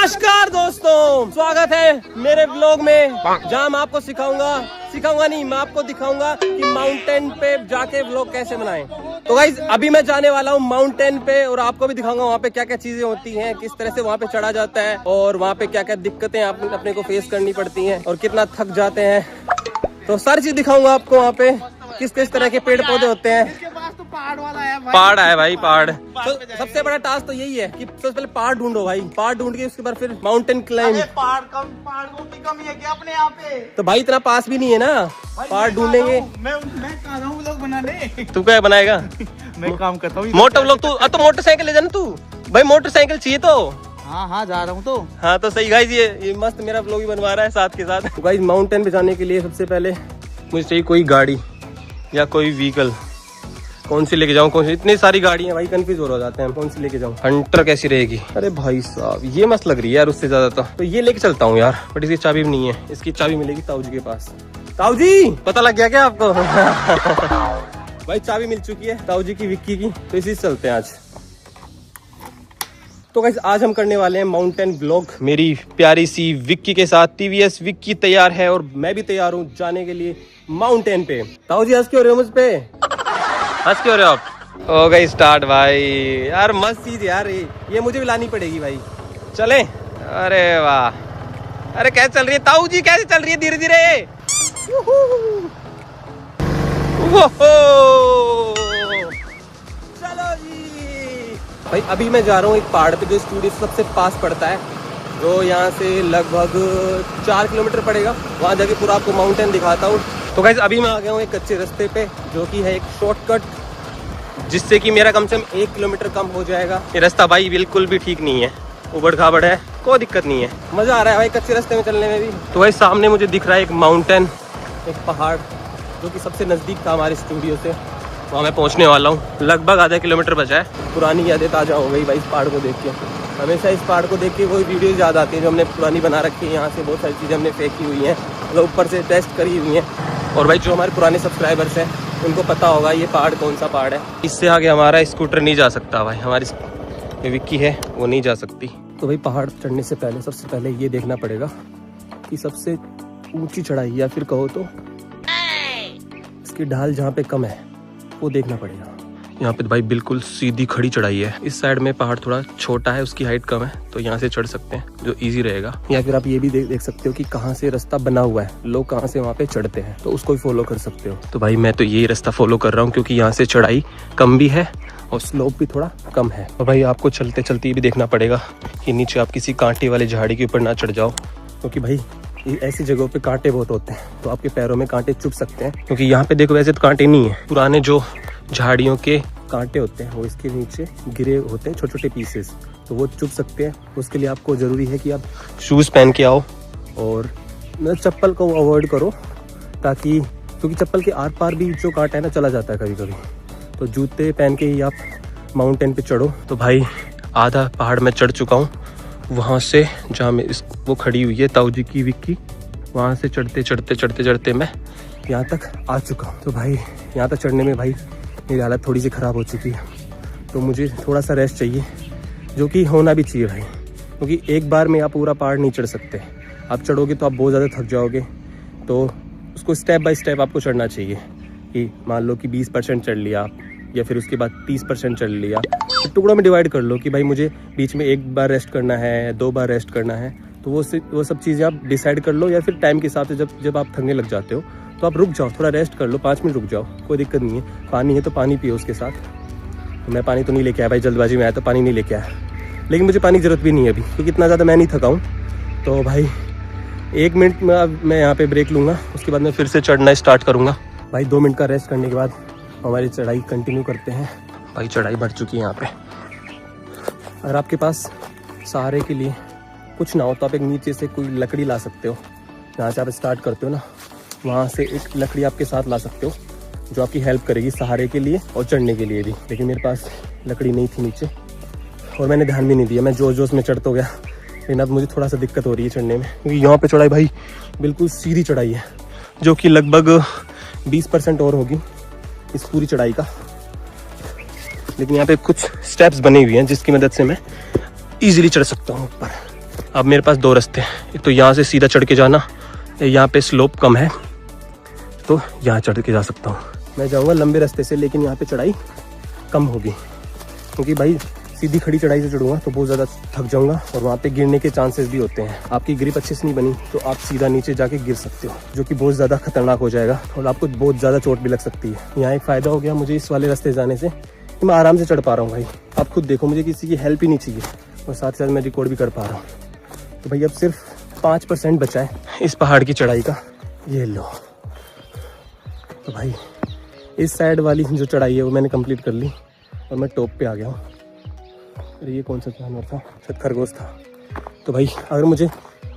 नमस्कार दोस्तों, स्वागत है मेरे ब्लॉग में जहाँ मैं आपको सिखाऊंगा नहीं, मैं आपको दिखाऊंगा कि माउंटेन पे जाके व्लॉग कैसे बनाएं। तो गाइज अभी मैं जाने वाला हूँ माउंटेन पे और आपको भी दिखाऊंगा वहाँ पे क्या क्या चीजें होती हैं, किस तरह से वहाँ पे चढ़ा जाता है और वहाँ पे क्या क्या दिक्कतें अपने को फेस करनी पड़ती हैं और कितना थक जाते हैं। तो सारी चीज दिखाऊंगा आपको वहाँ पे किस किस तरह के पेड़ पौधे होते हैं। तो पहाड़ वाला है भाई। पहाड़ है भाई, पहाड़। तो सबसे बड़ा टास्क तो यही है कि सबसे पहले पहाड़ ढूंढो भाई, पहाड़ ढूंढ के उसके बाद फिर माउंटेन क्लाइंब। पहाड़ों की कमी है क्या अपने यहाँ पे? तो भाई इतना पास भी नहीं है ना, पहाड़ ढूंढेंगे। मैं कहा रहा हूँ लोग बनाने। तू क्या बनाएगा? मैं काम करता हूँ। मोटर लोग तो मोटरसाइकिल ले जाना तू भाई, मोटरसाइकिल चाहिए तो। हाँ जा रहा हूँ तो। हाँ तो सही गाइस, ये मस्त मेरा व्लॉग भी बनवा रहा है साथ के साथ। गाइस माउंटेन पे जाने के लिए सबसे पहले मुझे चाहिए कोई गाड़ी या कोई व्हीकल। कौन सी लेके जाऊं, कौन सी? इतनी सारी गाड़ियां भाई, कंफ्यूज हो जाते हैं कौन सी लेके जाऊं। हंटर कैसी रहेगी? अरे भाई साहब ये मस्त लग रही है यार उससे ज्यादा तो ये लेके चलता हूँ यार, बट इसकी चाबी भी नहीं है। इसकी चाबी मिलेगी ताऊ जी के पास। ताऊ जी पता लग गया क्या आपको? भाई चाबी मिल चुकी है ताऊ जी की, विक्की की, तो इसी से चलते हैं आज। तो गाइस आज हम करने वाले हैं माउंटेन ब्लॉग मेरी प्यारी सी विक्की के साथ। टीवीएस विक्की तैयार है और मैं भी तैयार हूँ जाने के लिए माउंटेन पे। ताऊ जी हंस क्यों रहे हो मुझ पे? हंस क्यों रहे हो आप? हो गई स्टार्ट भाई, यार मस्त चीज यार ये मुझे भी लानी पड़ेगी भाई। चले? अरे वाह, अरे कैसे चल रही है ताऊ जी, कैसे चल रही है? धीरे धीरे। चलो जी भाई, अभी मैं जा रहा हूँ एक पहाड़ पे जो स्टूडियो सबसे पास पड़ता है, जो यहाँ से लगभग 4 किलोमीटर पड़ेगा। वहाँ जाके पूरा आपको माउंटेन दिखाता हूँ। तो गाइस अभी मैं आ गया हूँ एक कच्चे रास्ते पे जो कि है एक शॉर्टकट, जिससे कि मेरा कम से कम 1 किलोमीटर कम हो जाएगा। ये रास्ता भाई बिल्कुल भी ठीक नहीं है, उबड़ खाबड़ है, कोई दिक्कत नहीं है, मजा आ रहा है भाई कच्चे रास्ते में चलने में भी। तो भाई सामने मुझे दिख रहा है एक माउंटेन, एक पहाड़ जो कि सबसे नज़दीक था हमारे स्टूडियो से। वहाँ मैं पहुँचने वाला हूँ, लगभग आधा किलोमीटर बचा है। पुरानी यादें ताज़ा हो गई भाई इस पहाड़ को देख के। हमेशा इस पहाड़ को देख के कोई वीडियोज़ याद आती है जो हमने पुरानी बना रखी है। यहाँ से बहुत सारी चीज़ें हमने फेंकी हुई हैं, मतलब ऊपर से टेस्ट करी हुई हैं। और भाई जो हमारे पुराने सब्सक्राइबर्स हैं उनको पता होगा ये पहाड़ कौन सा पहाड़ है। इससे आगे हमारा स्कूटर नहीं जा सकता भाई, हमारी विक्की है वो नहीं जा सकती। तो भाई पहाड़ चढ़ने से पहले सबसे पहले ये देखना पड़ेगा कि सबसे ऊंची चढ़ाई या फिर कहो तो इसकी ढाल जहाँ पे कम है वो देखना पड़ेगा। यहाँ पे भाई बिल्कुल सीधी खड़ी चढ़ाई है। इस साइड में पहाड़ थोड़ा छोटा है, उसकी हाइट कम है, तो यहाँ से चढ़ सकते हैं जो इजी रहेगा। या फिर आप ये भी देख सकते हो कि कहाँ से रास्ता बना हुआ है, लोग कहाँ से वहाँ पे चढ़ते हैं, तो उसको भी फॉलो कर सकते हो। तो भाई मैं तो ये रास्ता फॉलो कर रहा हूँ क्योंकि यहाँ से चढ़ाई कम भी है और स्लोप भी थोड़ा कम है। तो भाई आपको चलते चलते ये भी देखना पड़ेगा कि नीचे आप किसी कांटे वाले झाड़ी के ऊपर ना चढ़ जाओ, क्योंकि भाई ऐसी जगहों पे कांटे बहुत होते हैं, तो आपके पैरों में कांटे चुभ सकते हैं। क्योंकि यहाँ पे देखो वैसे तो कांटे नहीं है, पुराने जो झाड़ियों के कांटे होते हैं वो इसके नीचे गिरे होते हैं, छोटे छोटे पीसेस, तो वो चुभ सकते हैं। उसके लिए आपको ज़रूरी है कि आप शूज़ पहन के आओ और चप्पल को अवॉइड करो, ताकि क्योंकि चप्पल के आर पार भी जो कांटा है ना चला जाता है कभी कभी, तो जूते पहन के ही आप माउंटेन पे चढ़ो। तो भाई आधा पहाड़ में चढ़ चुका हूँ, वहाँ से जहाँ में वो खड़ी हुई है ताऊ जी की विक्की, वहाँ से चढ़ते चढ़ते मैं यहाँ तक आ चुका हूँ। तो भाई यहाँ तक चढ़ने में भाई मेरी हालत थोड़ी सी ख़राब हो चुकी है, तो मुझे थोड़ा सा रेस्ट चाहिए, जो कि होना भी चाहिए भाई, क्योंकि एक बार में आप पूरा पहाड़ नहीं चढ़ सकते। आप चढ़ोगे तो आप बहुत ज़्यादा थक जाओगे, तो उसको स्टेप बाय स्टेप आपको चढ़ना चाहिए। कि मान लो कि 20% चढ़ लिया आप, या फिर उसके बाद 30% चढ़ लिया, तो टुकड़ों में डिवाइड कर लो कि भाई मुझे बीच में 1 बार रेस्ट करना है, 2 बार रेस्ट करना है, तो वो सब चीज़ें आप डिसाइड कर लो। या फिर टाइम के हिसाब से जब आप थकने लग जाते हो तो आप रुक जाओ, थोड़ा रेस्ट कर लो, 5 मिनट रुक जाओ, कोई दिक्कत नहीं है। पानी है तो पानी पियो उसके साथ। तो मैं पानी तो नहीं लेके आया भाई, जल्दबाजी में आया तो पानी नहीं लेके आया, लेकिन मुझे पानी की ज़रूरत भी नहीं है अभी, क्योंकि इतना ज़्यादा मैं नहीं थका हूँ। तो भाई 1 मिनट में अब मैं यहाँ पे ब्रेक लूँगा, उसके बाद मैं फिर से चढ़ना स्टार्ट करूँगा। भाई 2 मिनट का रेस्ट करने के बाद हमारी चढ़ाई कंटिन्यू करते हैं। भाई चढ़ाई बढ़ चुकी है यहाँ पे। अगर आपके पास सहारे के लिए कुछ ना हो तो आप एक नीचे से कोई लकड़ी ला सकते हो, जहाँ से आप स्टार्ट करते हो ना वहाँ से एक लकड़ी आपके साथ ला सकते हो, जो आपकी हेल्प करेगी सहारे के लिए और चढ़ने के लिए भी। लेकिन मेरे पास लकड़ी नहीं थी नीचे और मैंने ध्यान भी नहीं दिया, मैं जोश में चढ़ता गया। लेकिन अब मुझे थोड़ा सा दिक्कत हो रही है चढ़ने में, क्योंकि यहाँ पे चढ़ाई भाई बिल्कुल सीधी चढ़ाई है, जो कि लगभग 20% और होगी इस पूरी चढ़ाई का। लेकिन यहाँ पे कुछ स्टेप्स बनी हुई हैं जिसकी मदद से मैं इजीली चढ़ सकता हूँ ऊपर। अब मेरे पास दो रास्ते हैं, एक तो यहाँ से सीधा चढ़ के जाना, यहाँ पे स्लोप कम है तो यहाँ चढ़ के जा सकता हूँ। मैं जाऊँगा लंबे रास्ते से, लेकिन यहाँ पे चढ़ाई कम होगी, क्योंकि भाई सीधी खड़ी चढ़ाई से चढ़ूँगा तो बहुत ज़्यादा थक जाऊँगा और वहाँ पे गिरने के चांसेस भी होते हैं। आपकी ग्रिप अच्छे से नहीं बनी तो आप सीधा नीचे जाके गिर सकते हो, जो कि बहुत ज़्यादा खतरनाक हो जाएगा और आपको बहुत ज़्यादा चोट भी लग सकती है। यहाँ एक फ़ायदा हो गया मुझे इस वाले रास्ते जाने से कि मैं आराम से चढ़ पा रहा हूँ भाई। आप खुद देखो, मुझे किसी की हेल्प ही नहीं चाहिए और साथ साथ मैं रिकॉर्ड भी कर पा रहा हूँ। तो भाई अब सिर्फ 5% बचा है इस पहाड़ की चढ़ाई का। ये लो, तो भाई इस साइड वाली जो चढ़ाई है वो मैंने कंप्लीट कर ली और मैं टॉप पे आ गया हूँ। अरे ये कौन सा जानवर था? शायद खरगोश था। तो भाई अगर मुझे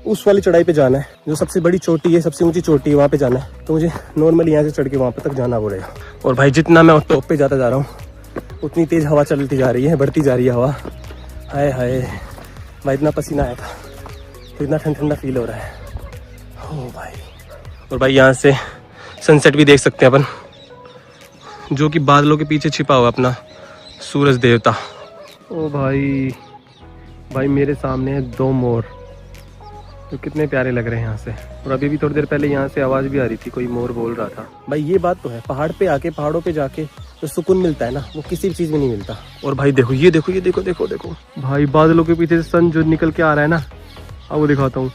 उस वाली चढ़ाई पे जाना है जो सबसे बड़ी चोटी है, सबसे ऊंची चोटी है, वहाँ पे जाना है तो मुझे नॉर्मली यहाँ से चढ़ के वहाँ पे तक जाना पड़ेगा। और भाई जितना मैं टॉप पे जाता जा रहा हूँ उतनी तेज़ हवा चलती जा रही है, बढ़ती जा रही है हवा। हाय हाय भाई, इतना पसीना आया था तो इतना ठंडा ठंडा फील हो रहा है। ओ भाई, और भाई यहाँ से सनसेट भी देख सकते हैं अपन, जो कि बादलों के पीछे छिपा हुआ अपना सूरज देवता। ओ भाई, भाई मेरे सामने है 2 मोर, तो कितने प्यारे लग रहे हैं यहाँ से। और अभी भी थोड़ी देर पहले यहाँ से आवाज़ भी आ रही थी, कोई मोर बोल रहा था। भाई ये बात तो है, पहाड़ पे आके, पहाड़ों पे जाके जो सुकून मिलता है ना, वो किसी भी चीज़ में नहीं मिलता। और भाई देखो, ये देखो, ये देखो, देखो देखो भाई, बादलों के पीछे से सन जो निकल के आ रहा है ना, अब वो दिखाता हूँ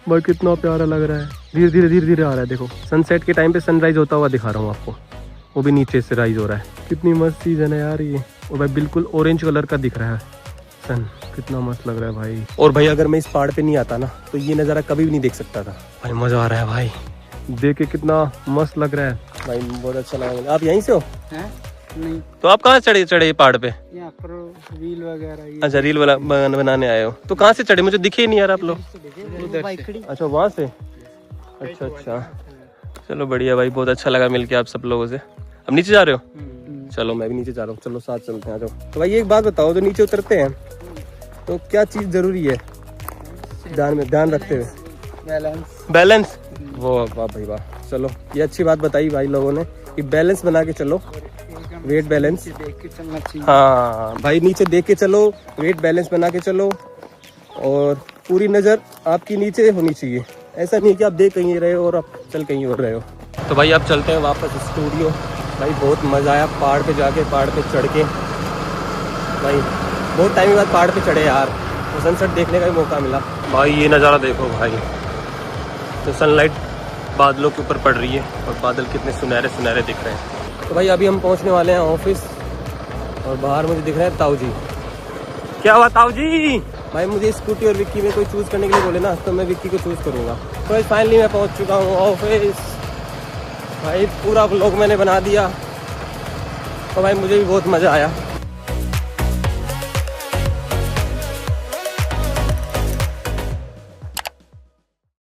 भाई, कितना प्यारा लग रहा है। धीरे धीरे धीरे धीरे आ रहा है, देखो सनसेट के टाइम पे सनराइज होता हुआ दिखा रहा हूँ आपको, वो भी नीचे से राइज हो रहा है। कितनी मस्त सीजन है यार ये। और भाई बिल्कुल ऑरेंज कलर का दिख रहा है सन, कितना मस्त लग रहा है भाई। और भाई अगर मैं इस पहाड़ पे नहीं आता ना तो ये नज़ारा कभी भी नहीं देख सकता था। भाई मज़ा आ रहा है भाई, देख के कितना मस्त लग रहा है भाई, बहुत अच्छा लगा मुझे। आप यहीं से हो? नहीं, तो आप कहाँ चढ़े पहाड़ पे? यहाँ पर रील वगैरह। अच्छा, रील वाला बनाने आए हो? तो कहाँ से चढ़े? मुझे दिखे ही नहीं यार आप लोग। अच्छा वहाँ से, अच्छा अच्छा, चलो बढ़िया भाई, बहुत अच्छा लगा मिलके आप सब लोगों से। अब नीचे जा रहे हो? चलो मैं भी नीचे जा रहा हूँ, चलो साथ चलते हैं, आ जाओ। तो भाई एक बात बताओ, जो नीचे उतरते हैं तो क्या चीज़ जरूरी है ध्यान रखते हुए? बैलेंस। वो वाह भाई वाह, चलो ये अच्छी बात बताई भाई लोगों ने कि बैलेंस बना के चलो, वेट बैलेंस। हाँ भाई, नीचे देख के चलो, वेट बैलेंस बना के चलो और पूरी नज़र आपकी नीचे होनी चाहिए। ऐसा नहीं कि आप देख कहीं रहे हो और आप चल कहीं और रहे हो। तो भाई अब चलते हैं वापस स्टूडियो। भाई बहुत मज़ा आया पहाड़ पे जाके, पहाड़ पे चढ़ के। भाई बहुत टाइम के बाद पहाड़ पे चढ़े यार, तो सनसेट देखने का भी मौका मिला। भाई ये नज़ारा देखो भाई, तो सनलाइट बादलों के ऊपर पड़ रही है और बादल कितने सुनहरे सुनहरे दिख रहे हैं। तो भाई अभी हम पहुंचने वाले हैं ऑफिस और बाहर मुझे दिख रहे हैं ताऊ जी। क्या हुआ ताऊ जी? भाई मुझे स्कूटी और विक्की में कोई चूज़ करने के लिए बोले ना, तो मैं विक्की को चूज़ करूँगा। तो भाई फाइनली मैं पहुँच चुका हूँ ऑफिस। भाई पूरा व्लॉग मैंने बना दिया, तो भाई मुझे भी बहुत मज़ा आया।